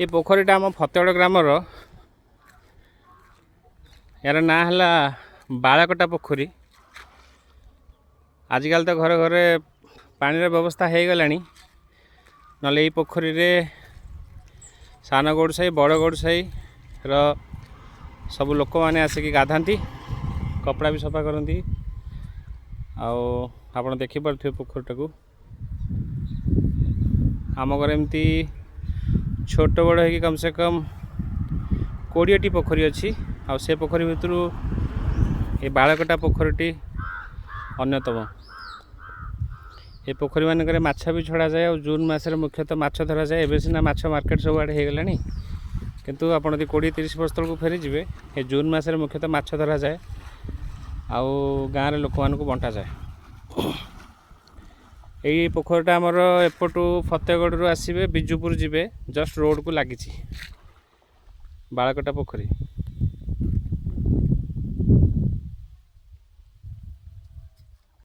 ये पोखरीटा आम फतेगड़ ग्रामर यार ना है बालकटा पोखरी। आजिकल तो घरे घरे पानी व्यवस्था हो गला ना पोखरी रे सान गौड़ साई बड़ गौड़ साई सब लोक मैंने आसिक गाधाती कपड़ा भी सफा करती। आप देखिपे पोखरीटा को आम घर एमती छोट बड़ हो कम से कम 20टी पोखरी अच्छी। आ से पोखरी भितर ये बालकटा पोखरीटी अन्यतम। ये पोखरी मानक माछ भी छड़ा जाए और जून मसरे मुख्यतः माछ धरा जाए। एवं सीना माछ मार्केट सब आड़े हो गला किंतु आप 20-30 वर्ष तक फेरी जी ये जून मसरे मुख्यतः माछ धरा जाए आउ गाँव लोक मान बंटा जाए। यही पोखरीटा आमर एपटू फतेगड़ रु आसबे बिजुपुर जी जस्ट रोड को लगी बालकटा पोखरी।